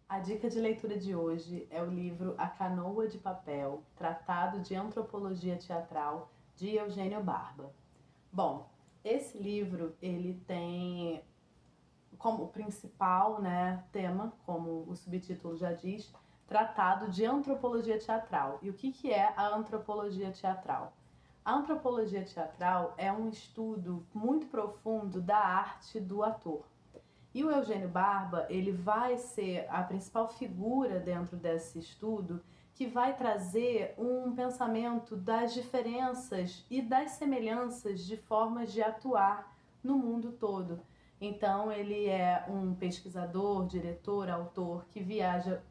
A dica de leitura de hoje é o livro A Canoa de Papel, Tratado de Antropologia Teatral, de Eugênio Barba. Bom, esse livro ele tem como principal, tema, como o subtítulo já diz, Tratado de Antropologia Teatral. E o que é a antropologia teatral? A antropologia teatral é um estudo muito profundo da arte do ator. E o Eugênio Barba, ele vai ser a principal figura dentro desse estudo que vai trazer um pensamento das diferenças e das semelhanças de formas de atuar no mundo todo. Então ele é um pesquisador, diretor, autor que viaja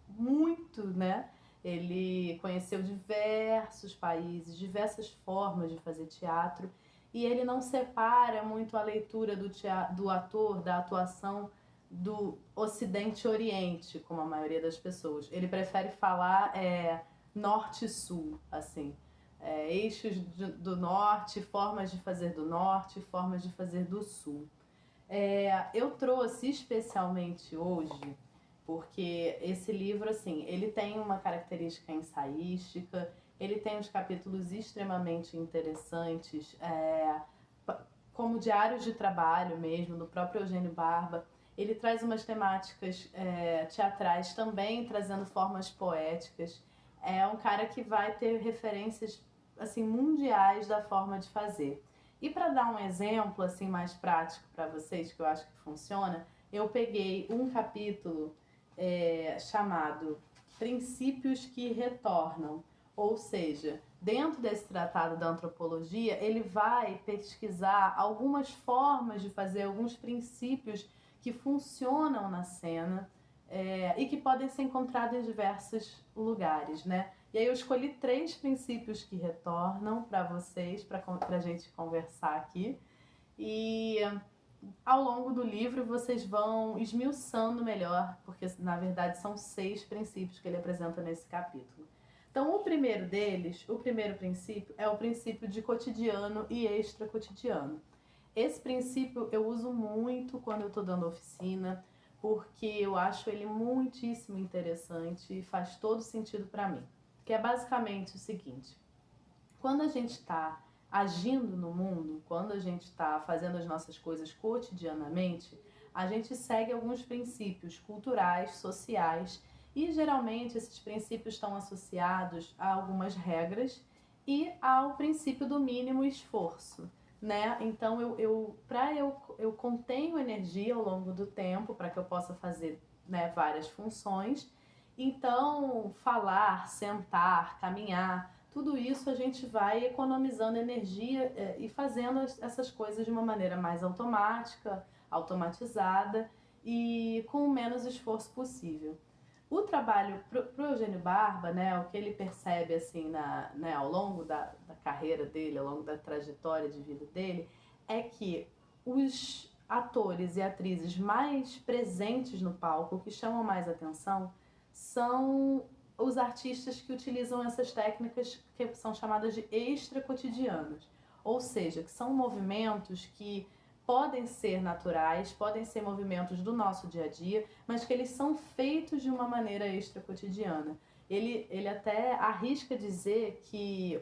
muito, né? Ele conheceu diversos países, diversas formas de fazer teatro e ele não separa muito a leitura do ator, da atuação do Ocidente e Oriente, como a maioria das pessoas. Ele prefere falar norte e sul, assim. Eixos do norte, formas de fazer do norte, formas de fazer do sul. Eu trouxe especialmente hoje, porque esse livro, assim, ele tem uma característica ensaística, ele tem uns capítulos extremamente interessantes, como diários de trabalho mesmo, do próprio Eugênio Barba. Ele traz umas temáticas teatrais também, trazendo formas poéticas. É um cara que vai ter referências assim mundiais da forma de fazer. E para dar um exemplo assim mais prático para vocês, que eu acho que funciona, eu peguei um capítulo chamado Princípios que Retornam. Ou seja, dentro desse tratado da antropologia, ele vai pesquisar algumas formas de fazer, alguns princípios que funcionam na cena e que podem ser encontrados em diversos lugares, né? E aí eu escolhi 3 princípios que retornam para vocês, para a gente conversar aqui. E ao longo do livro vocês vão esmiuçando melhor, porque na verdade são 6 princípios que ele apresenta nesse capítulo. Então o primeiro deles, o primeiro princípio, é o princípio de cotidiano e extra-cotidiano. Esse princípio eu uso muito quando eu estou dando oficina, porque eu acho ele muitíssimo interessante e faz todo sentido para mim. Que é basicamente o seguinte: quando a gente está agindo no mundo, quando a gente está fazendo as nossas coisas cotidianamente, a gente segue alguns princípios culturais, sociais, e geralmente esses princípios estão associados a algumas regras e ao princípio do mínimo esforço, né? Então eu contenho energia ao longo do tempo para que eu possa fazer, né, várias funções. Então, falar, sentar, caminhar, tudo isso a gente vai economizando energia e fazendo essas coisas de uma maneira mais automática, automatizada e com o menos esforço possível. O trabalho pro Eugênio Barba, né, o que ele percebe assim ao longo da carreira dele, ao longo da trajetória de vida dele, é que os atores e atrizes mais presentes no palco, que chamam mais atenção, são os artistas que utilizam essas técnicas que são chamadas de extra-cotidianos. Ou seja, que são movimentos que podem ser naturais, podem ser movimentos do nosso dia a dia, mas que eles são feitos de uma maneira extra-cotidiana. Ele até arrisca dizer que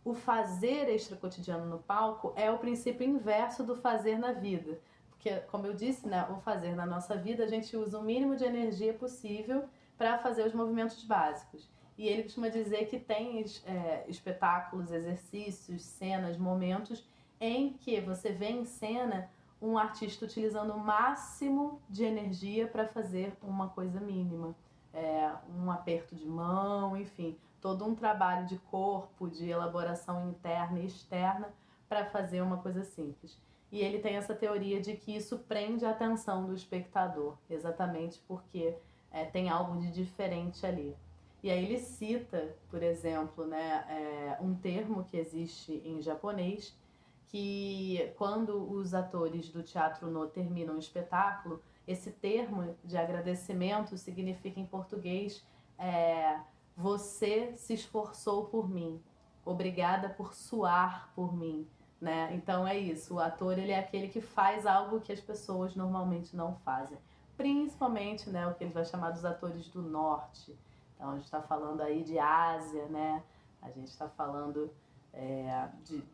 o fazer extra-cotidiano no palco é o princípio inverso do fazer na vida. Porque, como eu disse, né, o fazer na nossa vida, a gente usa o mínimo de energia possível para fazer os movimentos básicos. E ele costuma dizer que tem espetáculos, exercícios, cenas, momentos em que você vê em cena um artista utilizando o máximo de energia para fazer uma coisa mínima. Um aperto de mão, enfim, todo um trabalho de corpo, de elaboração interna e externa para fazer uma coisa simples. E ele tem essa teoria de que isso prende a atenção do espectador, exatamente porque tem algo de diferente ali. E aí ele cita, por exemplo, um termo que existe em japonês, que quando os atores do teatro no terminam o espetáculo, esse termo de agradecimento significa em português você se esforçou por mim, obrigada por suar por mim, né? Então é isso, o ator ele é aquele que faz algo que as pessoas normalmente não fazem. principalmente, né, o que ele vai chamar dos atores do norte. Então a gente está falando aí de Ásia, né? A gente está falando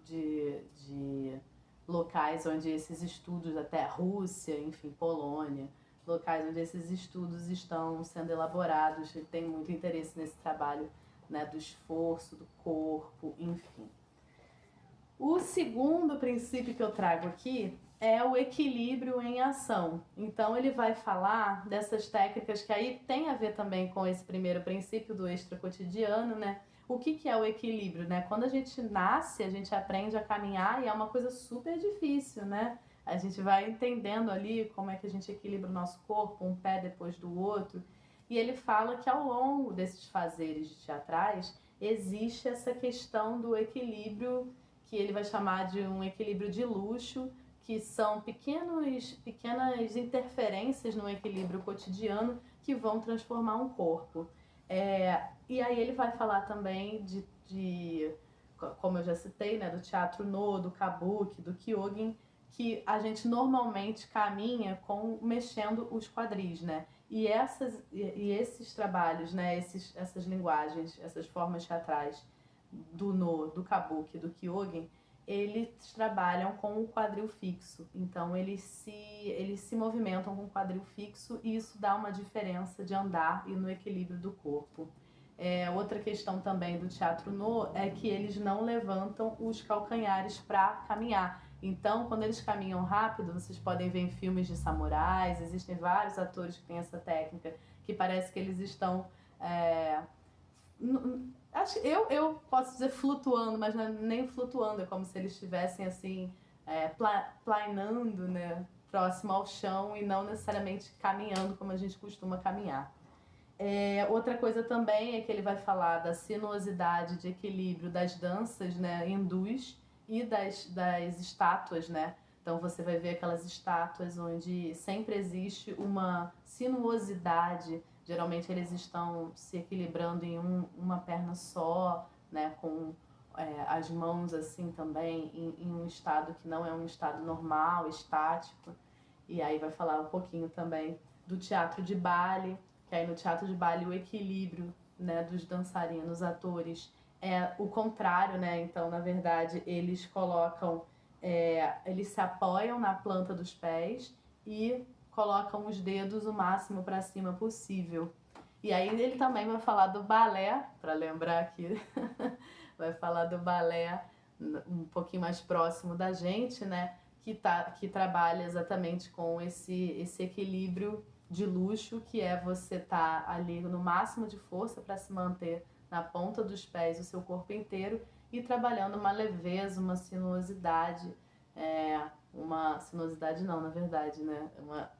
de locais onde esses estudos, até Rússia, enfim, Polônia, locais onde esses estudos estão sendo elaborados. Ele tem muito interesse nesse trabalho, né, do esforço, do corpo, enfim. O segundo princípio que eu trago aqui é o equilíbrio em ação. Então ele vai falar dessas técnicas que aí tem a ver também com esse primeiro princípio do extra cotidiano, né? O que é o equilíbrio, né? Quando a gente nasce, a gente aprende a caminhar e é uma coisa super difícil, né? A gente vai entendendo ali como é que a gente equilibra o nosso corpo, um pé depois do outro. E ele fala que ao longo desses fazeres teatrais existe essa questão do equilíbrio que ele vai chamar de um equilíbrio de luxo, que são pequenas interferências no equilíbrio cotidiano que vão transformar um corpo. E aí ele vai falar também como eu já citei, né, do teatro no, do kabuki, do kyogin, que a gente normalmente caminha mexendo os quadris, né? E esses trabalhos, né, essas linguagens, essas formas teatrais do no, do kabuki, do kyogin, eles trabalham com o quadril fixo. Então eles se movimentam com o quadril fixo e isso dá uma diferença de andar e no equilíbrio do corpo. Outra questão também do teatro no é que eles não levantam os calcanhares para caminhar. Então, quando eles caminham rápido, vocês podem ver em filmes de samurais, existem vários atores que têm essa técnica, que parece que eles estão... eu posso dizer flutuando, mas não é nem flutuando, é como se eles estivessem assim, planando, né, próximo ao chão e não necessariamente caminhando como a gente costuma caminhar. Outra coisa também é que ele vai falar da sinuosidade de equilíbrio das danças, né, hindus e das estátuas, né? Então você vai ver aquelas estátuas onde sempre existe uma sinuosidade. Geralmente eles estão se equilibrando em uma perna só, né, com as mãos assim também em um estado que não é um estado normal, estático. E aí vai falar um pouquinho também do teatro de Bali, que aí no teatro de Bali o equilíbrio, né, dos dançarinos, atores, é o contrário, né? Então, na verdade, eles se apoiam na planta dos pés e colocam os dedos o máximo para cima possível. E aí ele também vai falar do balé, para lembrar aqui, vai falar do balé um pouquinho mais próximo da gente, né? Que trabalha exatamente com esse equilíbrio de luxo, que é você estar ali no máximo de força para se manter na ponta dos pés o seu corpo inteiro e trabalhando uma leveza, uma sinuosidade, uma sinuosidade não, na verdade, né? Uma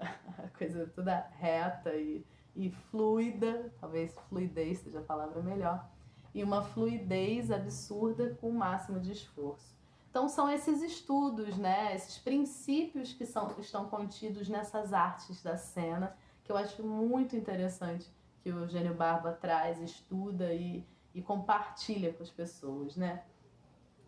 coisa toda reta e fluida, talvez fluidez seja a palavra melhor, e uma fluidez absurda com o máximo de esforço. Então são esses estudos, né, esses princípios que estão contidos nessas artes da cena, que eu acho muito interessante que o Eugênio Barba traz, estuda e compartilha com as pessoas, né?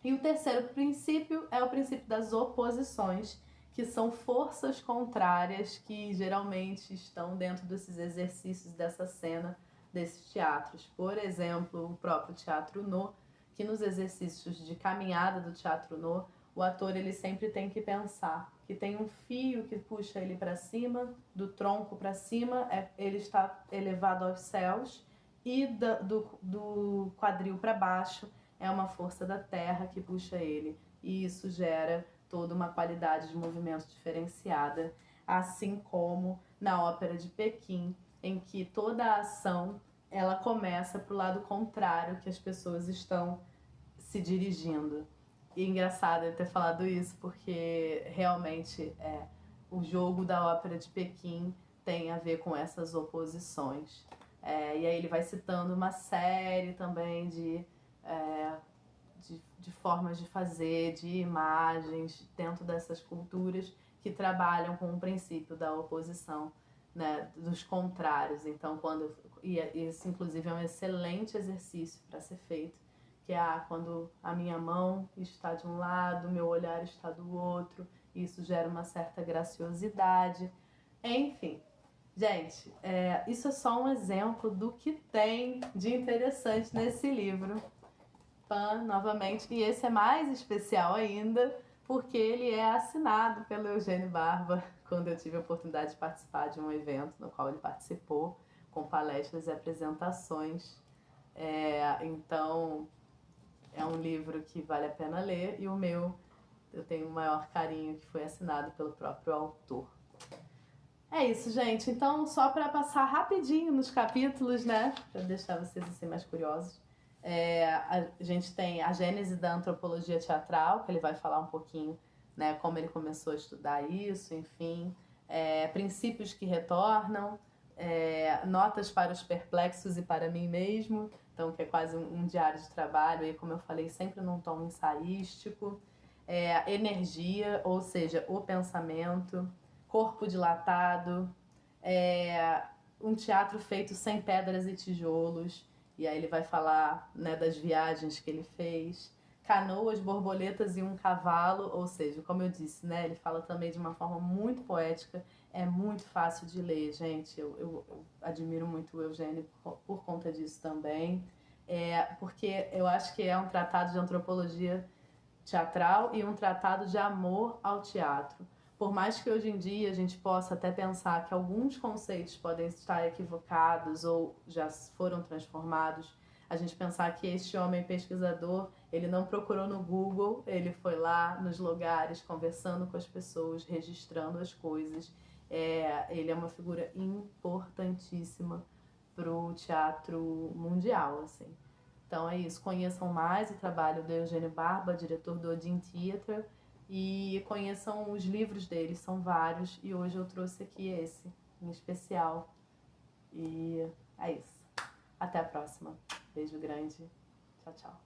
E o terceiro princípio é o princípio das oposições, que são forças contrárias que geralmente estão dentro desses exercícios dessa cena, desses teatros. Por exemplo, o próprio teatro no, que nos exercícios de caminhada do teatro no, o ator ele sempre tem que pensar que tem um fio que puxa ele para cima, do tronco para cima, ele está elevado aos céus, e do quadril para baixo é uma força da terra que puxa ele. E isso gera toda uma qualidade de movimento diferenciada, assim como na Ópera de Pequim, em que toda a ação ela começa para o lado contrário que as pessoas estão se dirigindo. E é engraçado eu ter falado isso, porque realmente o jogo da Ópera de Pequim tem a ver com essas oposições. E aí ele vai citando uma série também de formas de fazer, de imagens dentro dessas culturas que trabalham com o princípio da oposição, né, dos contrários. Então, isso inclusive é um excelente exercício para ser feito, que é quando a minha mão está de um lado, meu olhar está do outro, isso gera uma certa graciosidade. Enfim, Gente, isso é só um exemplo do que tem de interessante nesse livro. Pan, novamente, e esse é mais especial ainda, porque ele é assinado pelo Eugênio Barba, quando eu tive a oportunidade de participar de um evento no qual ele participou, com palestras e apresentações. Então, é um livro que vale a pena ler, e o meu, eu tenho o maior carinho, que foi assinado pelo próprio autor. É isso, gente. Então, só para passar rapidinho nos capítulos, né? Para deixar vocês assim mais curiosos. A gente tem a gênese da antropologia teatral, que ele vai falar um pouquinho, né? Como ele começou a estudar isso, enfim. Princípios que retornam, notas para os perplexos e para mim mesmo. Então, que é quase um diário de trabalho, e como eu falei, sempre num tom ensaístico. Energia, ou seja, o pensamento. Corpo dilatado, um teatro feito sem pedras e tijolos, e aí ele vai falar, né, das viagens que ele fez, canoas, borboletas e um cavalo, ou seja, como eu disse, né, ele fala também de uma forma muito poética, é muito fácil de ler, gente, eu admiro muito o Eugênio por conta disso também, porque eu acho que é um tratado de antropologia teatral e um tratado de amor ao teatro. Por mais que hoje em dia a gente possa até pensar que alguns conceitos podem estar equivocados ou já foram transformados, a gente pensar que este homem pesquisador, ele não procurou no Google, ele foi lá nos lugares, conversando com as pessoas, registrando as coisas. Ele é uma figura importantíssima para o teatro mundial, assim. Então é isso, conheçam mais o trabalho do Eugênio Barba, diretor do Odin Theatre, e conheçam os livros dele, são vários, e hoje eu trouxe aqui esse, em especial. E é isso. Até a próxima. Beijo grande. Tchau, tchau.